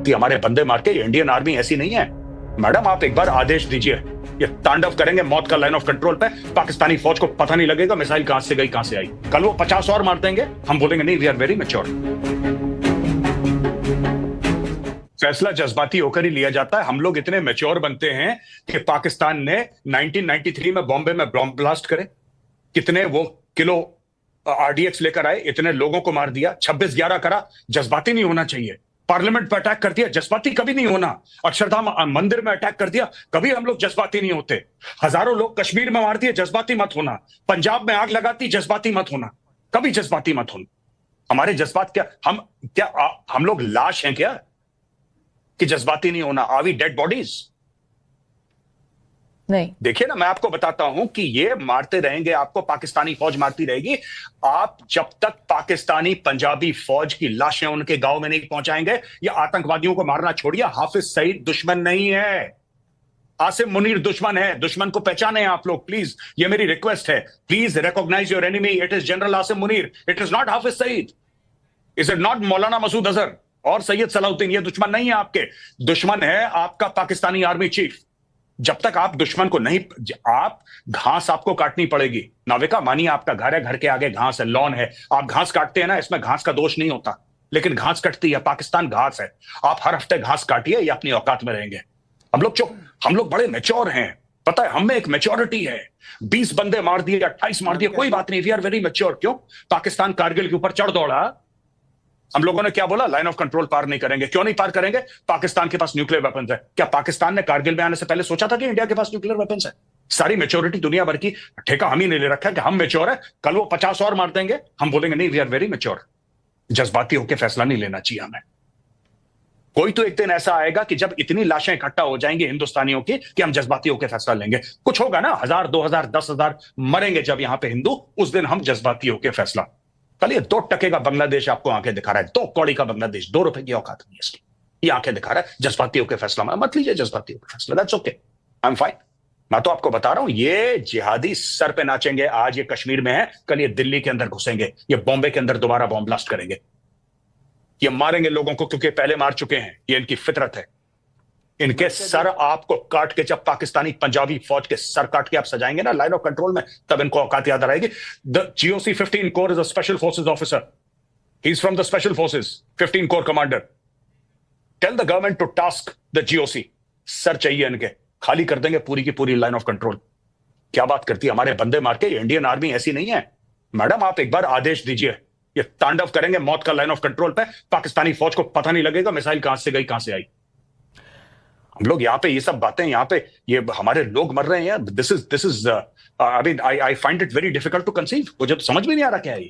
करती है हमारे बंदे मार के। इंडियन आर्मी ऐसी नहीं है मैडम, आप एक बार आदेश दीजिए, ये तांडव करेंगे मौत का लाइन ऑफ कंट्रोल पे। पाकिस्तानी फौज को पता नहीं लगेगा मिसाइल कहां से गई कहां से आई। कल वो 50 और मार देंगे, हम बोलेंगे नहीं वी आर वेरी मैच्योर। फैसला जज्बाती होकर ही लिया जाता है। हम लोग इतने मैच्योर बनते हैं कि पाकिस्तान ने 1993 में बॉम्बे में बॉम्ब ब्लास्ट करे, कितने वो किलो आरडीएक्स लेकर आए, इतने लोगों को मार दिया, 26/11 करा। जज्बाती नहीं होना चाहिए। पार्लियामेंट पर अटैक कर दिया, जज्बाती कभी नहीं होना। अक्षरधाम मंदिर में अटैक कर दिया, कभी हम लोग जज्बाती नहीं होते। हजारों लोग कश्मीर में मार दिए, जज्बाती मत होना। पंजाब में आग लगाती, जज्बाती मत होना, कभी जज्बाती मत होना। हमारे जज्बात क्या हम लोग लाश हैं क्या कि जज्बाती नहीं होना? Are we dead bodies? नहीं। देखिए ना, मैं आपको बताता हूं कि ये मारते रहेंगे आपको, पाकिस्तानी फौज मारती रहेगी। आप जब तक पाकिस्तानी पंजाबी फौज की लाशें उनके गांव में नहीं पहुंचाएंगे, या आतंकवादियों को मारना छोड़िए, हाफिज सईद दुश्मन नहीं है, आसिम मुनीर दुश्मन है। दुश्मन को पहचाने आप लोग प्लीज, ये मेरी रिक्वेस्ट है। Please recognise your enemy, it is general Asim Munir, it is not Hafiz Saeed, is it not Maulana Masood Azhar और सैयद सलाउद्दीन। ये दुश्मन नहीं है आपके, दुश्मन है आपका पाकिस्तानी आर्मी चीफ। जब तक आप दुश्मन को नहीं, आप घास आपको काटनी पड़ेगी। नाविका मानिए आपका घर है, घर के आगे घास है, लॉन है, आप घास काटते हैं ना, इसमें घास का दोष नहीं होता, लेकिन घास कटती है। पाकिस्तान घास है, आप हर हफ्ते घास काटिए, ये अपनी औकात में रहेंगे। हम लोग बड़े मैच्योर हैं, पता है हम में एक मैच्योरिटी है। 20 बंदे मार दिए, 28 मार दिए, कोई बात नहीं, वी आर वेरी मैच्योर। क्यों? पाकिस्तान कारगिल के ऊपर चढ़ दौड़ा, हम लोगों ने क्या बोला? लाइन ऑफ कंट्रोल पार नहीं करेंगे। क्यों नहीं पार करेंगे? पाकिस्तान के पास न्यूक्लियर वेपन्स है। क्या पाकिस्तान ने कारगिल में आने से पहले सोचा था कि इंडिया के पास न्यूक्लियर वेपन्स है? सारी मैच्योरिटी दुनिया भर की ठेका हम ही नहीं ले रखा है कि हम मैच्योर है। कल वो 50 और मार देंगे, हम बोलेंगे नहीं वी आर वेरी मैच्योर। जज्बाती होकर फैसला नहीं लेना चाहिए हमें। कोई तो एक दिन ऐसा आएगा कि जब इतनी लाशें इकट्ठा हो जाएंगी हिंदुस्तानियों की कि हम जज्बाती होकर फैसला लेंगे। कुछ होगा ना, 1000, 2000, 10,000 मरेंगे जब यहां पे हिंदू, उस दिन हम जज्बाती होकर फैसला। कल ये 2 टके का बांग्लादेश आपको आंखें दिखा रहा है, 2 कौड़ी का बांग्लादेश, 2 रुपए की औकात नहीं है इसकी, ये आंखें दिखा रहा है। जज्बाती होकर फैसला मत लीजिए, जज्बाती होकर फैसला, that's okay, I am fine. मैं तो आपको बता रहा हूं, ये जिहादी सर पे नाचेंगे। आज ये कश्मीर में है, कल ये दिल्ली के अंदर घुसेंगे, ये बॉम्बे के अंदर दोबारा बॉम्ब ब्लास्ट करेंगे, ये मारेंगे लोगों को, क्योंकि पहले मार चुके हैं, ये इनकी फितरत है। इनके सर आपको काट के, जब पाकिस्तानी पंजाबी फौज के सर काट के आप सजाएंगे ना लाइन ऑफ कंट्रोल में, तब इनको औकात याद आएगी। The GOC 15 corps is a special forces officer, he is from the special forces, 15 corps commander. Tell the government to task the GOC, sir चाहिए इनके, खाली कर देंगे पूरी की पूरी लाइन ऑफ कंट्रोल। क्या बात करती है हमारे बंदे मार के। इंडियन आर्मी ऐसी नहीं है मैडम, आप एक बार आदेश दीजिए, ये तांडव करेंगे मौत का लाइन ऑफ कंट्रोल पे। पाकिस्तानी फौज को पता नहीं लगेगा मिसाइल कहां से गई कहां से आई। हम लोग यहाँ पे ये सब बातें, यहाँ पे ये हमारे लोग मर रहे हैं। This is I mean I find it very difficult to conceive. मुझे तो समझ में नहीं आ रहा क्या है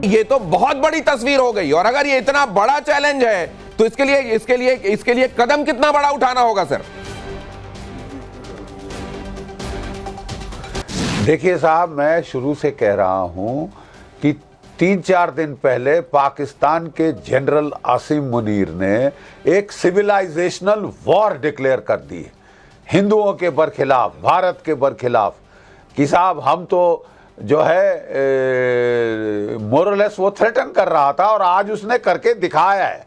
ये तो बहुत बड़ी तस्वीर हो गई। और अगर ये इतना बड़ा चैलेंज है तो इसके लिए कदम कितना बड़ा उठाना होगा सर? देखिए साहब, मैं शुरू से कह रहा हूं कि 3-4 दिन पहले पाकिस्तान के जनरल आसिम मुनीर ने एक सिविलाइजेशनल वॉर डिक्लेयर कर दी हिंदुओं के बरखिलाफ, भारत के बरखिलाफ, कि साहब हम तो जो है मोरलेस वो थ्रेटन कर रहा था, और आज उसने करके दिखाया है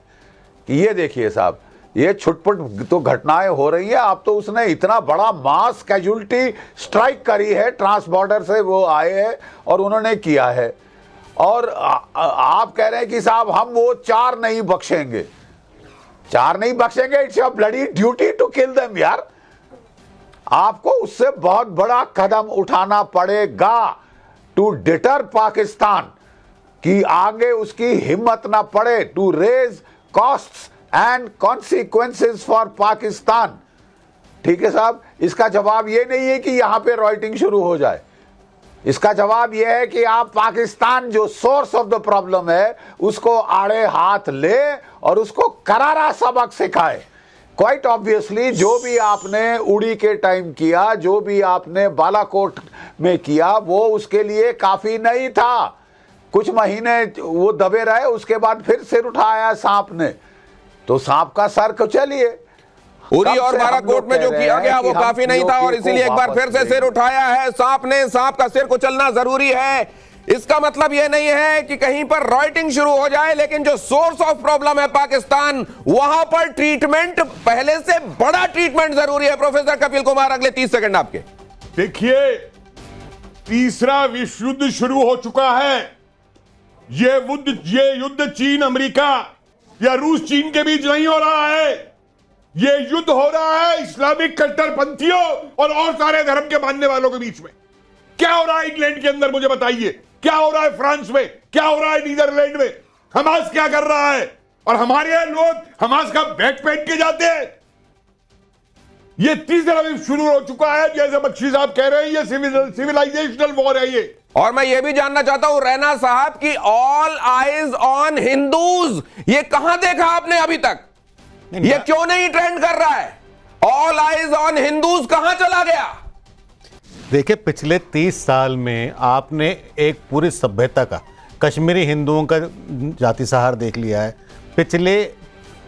कि ये देखिए साहब, ये छुटपुट तो घटनाएं हो रही है। अब तो उसने इतना बड़ा मास कैजुअल्टी स्ट्राइक करी है, ट्रांस बॉर्डर से वो आए हैं और उन्होंने किया है। और आप कह रहे हैं कि साहब हम वो 4 नहीं बख्शेंगे, 4 नहीं बख्शेंगे, it's your bloody duty to kill them यार। आपको उससे बहुत बड़ा कदम उठाना पड़ेगा टू डिटर पाकिस्तान, कि आगे उसकी हिम्मत ना पड़े to raise costs and consequences for Pakistan. ठीक है साहब, इसका जवाब ये नहीं है कि यहां पे रॉयटिंग शुरू हो जाए। इसका जवाब यह है कि आप पाकिस्तान जो सोर्स ऑफ द प्रॉब्लम है उसको आड़े हाथ ले और उसको करारा सबक सिखाए। क्वाइट ऑब्वियसली जो भी आपने उड़ी के टाइम किया, जो भी आपने बालाकोट में किया, वो उसके लिए काफी नहीं था। कुछ महीने वो दबे रहे, उसके बाद फिर सिर उठाया सांप ने, तो सांप का सर कुचलिए। उरी और बालाकोट में जो किया गया वो काफी नहीं था, और इसीलिए एक बार फिर से सिर उठाया है सांप ने। सांप का सिर कुचलना जरूरी है। इसका मतलब यह नहीं है कि कहीं पर रॉयटिंग शुरू हो जाए, लेकिन जो सोर्स ऑफ प्रॉब्लम है पाकिस्तान, वहां पर ट्रीटमेंट, पहले से बड़ा ट्रीटमेंट जरूरी है। प्रोफेसर कपिल कुमार, अगले 30 सेकंड आपके। देखिए, तीसरा विश्व युद्ध शुरू हो चुका है। ये युद्ध चीन अमेरिका या रूस चीन के बीच नहीं हो रहा है। ये युद्ध हो रहा है इस्लामिक कट्टरपंथियों और सारे धर्म के मानने वालों के बीच में। क्या हो रहा है इंग्लैंड के अंदर, मुझे बताइए। क्या हो रहा है फ्रांस में, क्या हो रहा है नीदरलैंड में? हमास क्या कर रहा है? और हमारे यहां लोग हमास का बैग पहन के जाते हैं। ये तीसरा विश्व शुरू हो चुका है, जैसे बख्शी साहब कह रहे हैं। ये सिविलाइजेशनल वॉर है ये। और मैं ये भी जानना चाहता हूं रैना साहब की ऑल आइज ऑन हिंदूज, ये कहां देखा आपने अभी तक? ये क्यों नहीं ट्रेंड कर रहा है? ऑल आइज ऑन हिंदूज कहां चला गया? देखिए, पिछले 30 साल में आपने एक पूरी सभ्यता का, कश्मीरी हिंदुओं का जाति सहार देख लिया है। पिछले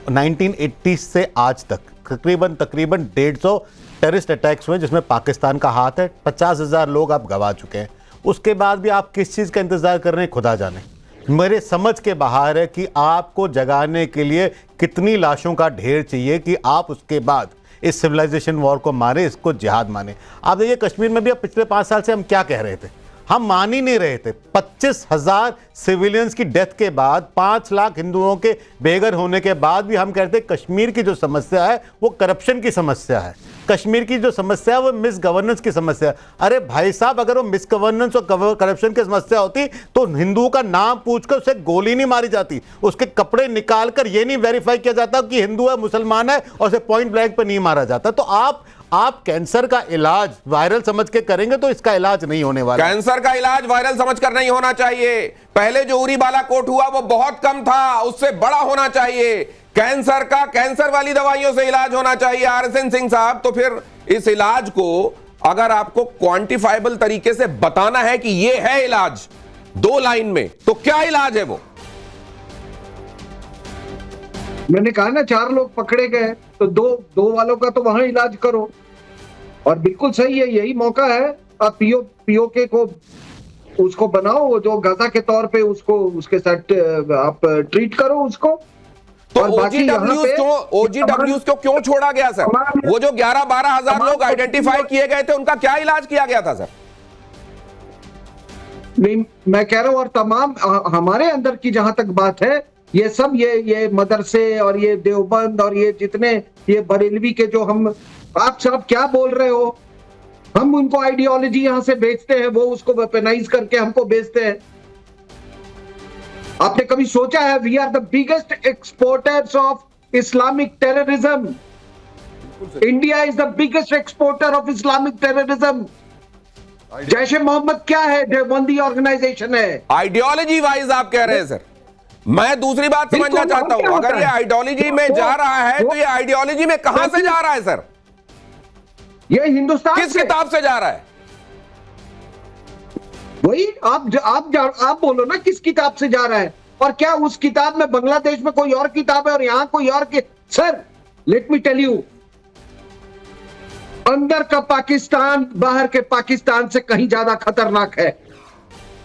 1980 से आज तक तकरीबन 150 टेररिस्ट अटैक्स हुए, जिसमें पाकिस्तान का हाथ है। 50,000 लोग आप गंवा चुके हैं। उसके बाद भी आप किस चीज़ का इंतज़ार कर रहे हैं, खुदा जाने। मेरे समझ के बाहर है कि आपको जगाने के लिए कितनी लाशों का ढेर चाहिए कि आप उसके बाद इस सिविलाइजेशन वॉर को मारे, इसको जिहाद माने। आप देखिए, कश्मीर में भी अब पिछले 5 साल से हम क्या कह रहे थे, हम मान ही नहीं रहे थे। 25,000 सिविलियंस की डेथ के बाद, 5 लाख हिंदुओं के बेघर होने के बाद भी हम कहते हैं कश्मीर की जो समस्या है वो करप्शन की समस्या है। कश्मीर की जो समस्या है वो मिस गवर्नेंस की समस्या है। अरे भाई साहब, अगर वो मिस गवर्नेंस और करप्शन की समस्या होती तो हिंदुओं का नाम पूछकर उसे गोली नहीं मारी जाती, उसके कपड़े निकालकर ये नहीं वेरीफाई किया जाता कि हिंदू है मुसलमान है और उसे पॉइंट ब्लैंक पर नहीं मारा जाता। तो आप कैंसर का इलाज वायरल समझ के करेंगे तो इसका इलाज नहीं होने वाला। कैंसर का इलाज वायरल समझकर नहीं होना चाहिए। पहले जो उरी बालाकोट हुआ वो बहुत कम था, उससे बड़ा होना चाहिए। कैंसर का कैंसर वाली दवाइयों से इलाज होना चाहिए। RSN सिंह साहब, तो फिर इस इलाज को अगर आपको क्वांटिफाइबल तरीके से बताना है कि ये है इलाज 2 लाइन में, तो क्या इलाज है वो? मैंने कहा ना, 4 लोग पकड़े गए तो दो वालों का तो वहां इलाज करो। और बिल्कुल सही है, यही मौका है। आप पीओके को उसको बनाओ, जो गाजा के तौर पे उसको उसके साथ आप ट्रीट करो उसको। तो OGWs को क्यों छोड़ा गया सर? वो जो 11-12 हजार लोग आइडेंटिफाई किए गए थे, उनका क्या इलाज किया गया था सर? नहीं, मैं कह रहा हूं, और तमाम हमारे अंदर की जहां तक बात है, ये सब ये मदरसे और ये देवबंद और ये जितने ये बरेलवी के जो आप सब क्या बोल रहे हो, हम उनको आइडियोलॉजी यहां से बेचते हैं, वो उसको वेपनाइज करके हमको बेचते हैं। आपने कभी सोचा है, we are the biggest exporters of Islamic terrorism. India is the biggest exporter of Islamic terrorism. Jaish e Mohammed क्या है? देवबंदी ऑर्गेनाइजेशन है। आइडियोलॉजी वाइज आप कह रहे हैं सर। मैं दूसरी बात समझना चाहता हूं, अगर ये आइडियोलॉजी में जा रहा है तो ये आइडियोलॉजी में कहां से जा रहा है सर? ये हिंदुस्तान किस किताब से जा रहा है? वही आप बोलो ना, किस किताब से जा रहा है? और क्या उस किताब में बांग्लादेश में कोई और किताब है और यहां कोई और sir, let me tell you, अंदर का पाकिस्तान बाहर के पाकिस्तान से कहीं ज्यादा खतरनाक है।